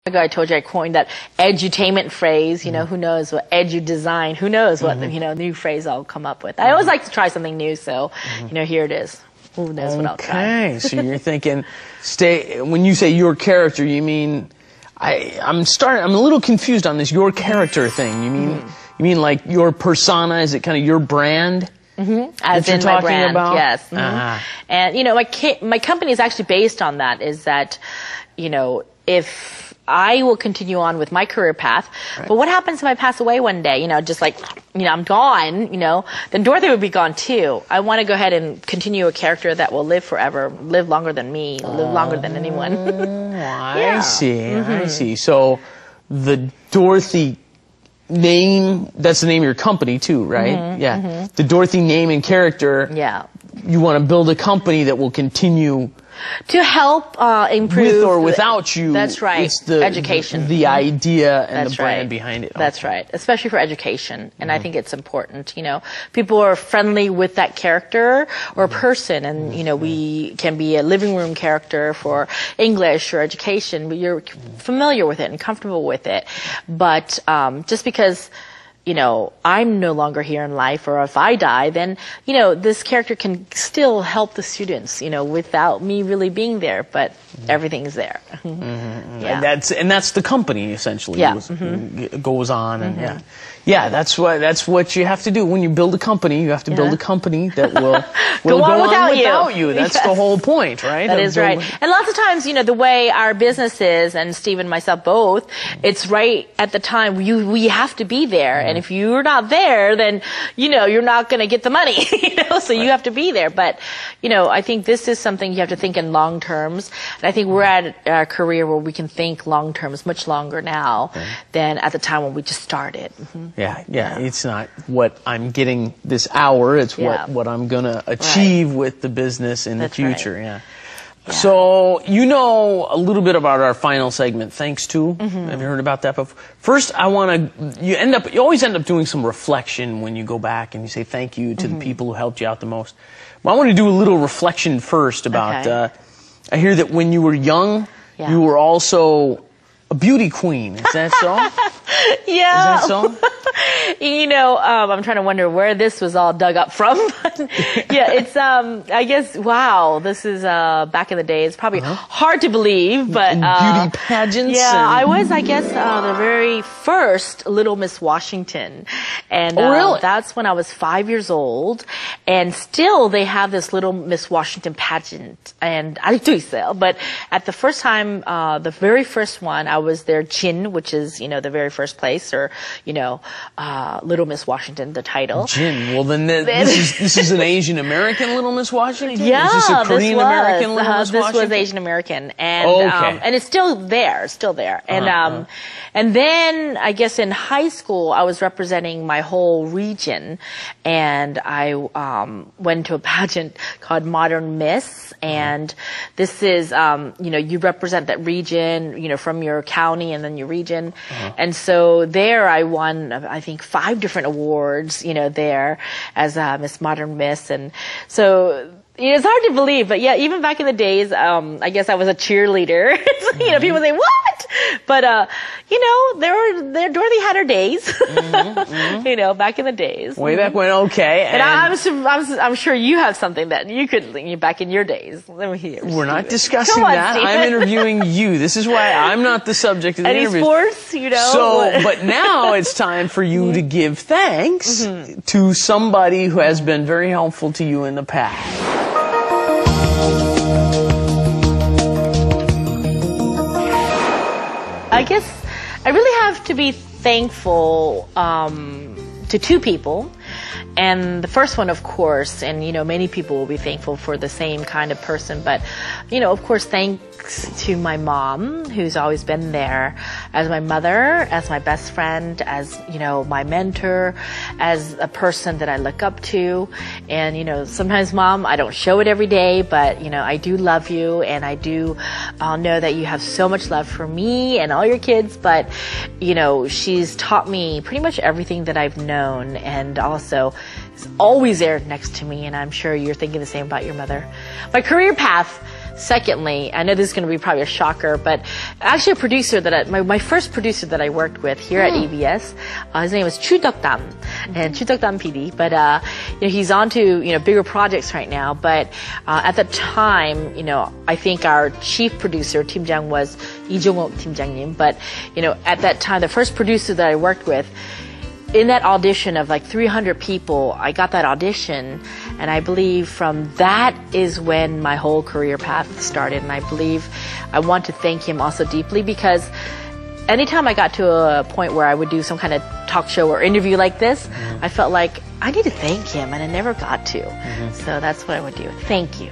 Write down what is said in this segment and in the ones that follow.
ago I told you I coined that edutainment phrase, you know, who knows what edu-design, who knows what, you know, new phrase I'll come up with. I always like to try something new, so, you know, here it is. Who knows what I'll try. Okay, so you're thinking, when you say your character, you mean, I'm a little confused on this your character thing. You mean like your persona? Is it kind of your brand? As in my brand, yes. And, you know, my company is actually based on that, is that, you know, if I will continue on with my career path, but what happens if I pass away one day, you know, just like, you know, I'm gone, you know, then Dorothy would be gone too. I want to go ahead and continue a character that will live forever, live longer than me, live longer than anyone. I see. So the Dorothy name, that's the name of your company too, right? The Dorothy name and character. You want to build a company that will continue to help improve with or without you. That's right. It's the education, the idea and the brand behind it. That's right, especially for education, and I think it's important. You know, people are friendly with that character or person, and you know, we can be a living room character for English or education, but you're familiar with it and comfortable with it. But just because, you know, I'm no longer here in life, or if I die, then, you know, this character can still help the students, you know, without me really being there, but everything's there. And that's the company, essentially. Goes on, and that's what you have to do. When you build a company, you have to build a company that will go on without you. That's the whole point, right? That is right. And lots of times, you know, the way our business is, and Steve and myself both, it's right at the time we have to be there. And if you're not there, then, you know, you're not going to get the money, you know, so you have to be there. But, you know, I think this is something you have to think in long terms. And I think we're at a career where we can think long terms much longer now than at the time when we just started. It's not what I'm getting this hour, it's what I'm going to achieve with the business in the future. So, you know a little bit about our final segment, Thanks To. Have you heard about that before? First, you always end up doing some reflection when you go back and you say thank you to the people who helped you out the most. Well, I want to do a little reflection first about, I hear that when you were young, you were also a beauty queen. Is that so? Is that so? You know, I'm trying to wonder where this was all dug up from. It's, I guess, wow, this is back in the day. It's probably hard to believe, but beauty pageants. I was, I guess, the very first Little Miss Washington, and really? That's when I was 5 years old, and still they have this Little Miss Washington pageant, and I do so. But at the first time, the very first one, I was their Jin, which is, you know, the very first place, or, you know, Little Miss Washington, the title. Jin. Well, then this is an Asian American Little Miss Washington? Yeah, is this a Korean American Little Miss Washington? This was Asian American, and and it's still there, and and then I guess in high school I was representing my whole region, and I went to a pageant called Modern Miss, and this is you know, you represent that region, you know, from your county and then your region, and so there I won, I think, 5 different awards, you know, there as Miss Modern Miss. And so, you know, it's hard to believe, but yeah, even back in the days, I guess I was a cheerleader. You know, people say, what? But, you know, Dorothy had her days, you know, back in the days. Way back when, okay. And I'm sure you have something that you could, back in your days. Let me hear. We're not discussing that. I'm interviewing you. This is why I'm not the subject of the interview. Any sports, you know? So, but now it's time for you to give thanks to somebody who has been very helpful to you in the past. I guess I really have to be thankful to 2 people. And the first one, of course, and, you know, many people will be thankful for the same kind of person, but, you know, of course, thanks to my mom, who's always been there, as my mother, as my best friend, as, you know, my mentor, as a person that I look up to. And, you know, sometimes, Mom, I don't show it every day, but, you know, I do love you, and I do know that you have so much love for me and all your kids, but, you know, she's taught me pretty much everything that I've known, and also is always there next to me, and I'm sure you're thinking the same about your mother. My career path secondly, I know this is going to be probably a shocker, but actually a producer that my first producer that I worked with here at EBS, his name was Chudokdam, and Chudokdam PD, but he's on to bigger projects right now. But at the time, I think our chief producer 팀장 was 이종옥 팀장님. But at that time, the first producer that I worked with, in that audition of like 300 people, I got that audition, and I believe from that is when my whole career path started. And I believe I want to thank him also deeply, because anytime I got to a point where I would do some kind of talk show or interview like this, I felt like I need to thank him, and I never got to. So that's what I would do. Thank you.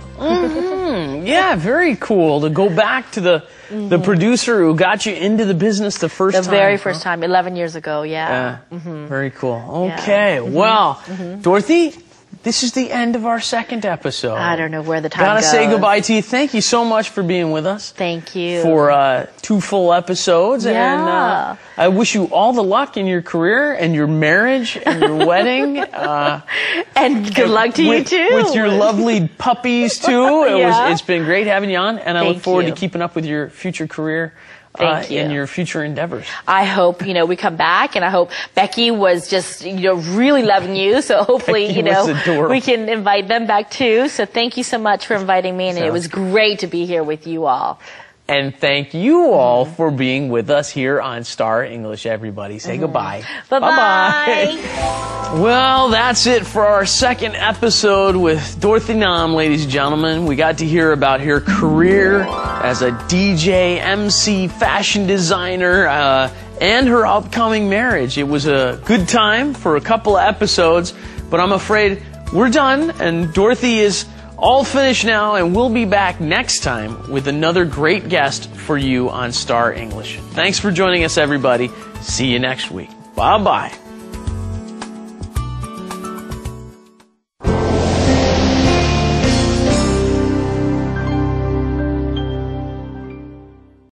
Yeah, very cool to go back to the producer who got you into the business the first time. The very first time, 11 years ago, yeah. Very cool. Okay, well, Dorothy, this is the end of our second episode. I don't know where the time goes. goes. Gotta say goodbye to you. Thank you so much for being with us. Thank you. For 2 full episodes. Yeah. And I wish you all the luck in your career and your marriage and your wedding. And good luck to you too. With your lovely puppies too. It's been great having you on, and I look forward to keeping up with your future career. Thank you. In your future endeavors. I hope, we come back, and I hope Becky was just, really loving you. So hopefully, we can invite them back too. So thank you so much for inviting me, and it was great to be here with you all. And thank you all for being with us here on Star English, everybody. Say goodbye. Bye-bye. Well, that's it for our second episode with Dorothy Nam, ladies and gentlemen. We got to hear about her career as a DJ, MC, fashion designer, and her upcoming marriage. It was a good time for a couple of episodes, but I'm afraid we're done, and Dorothy is all finished now, and we'll be back next time with another great guest for you on Star English. Thanks for joining us, everybody. See you next week. Bye-bye.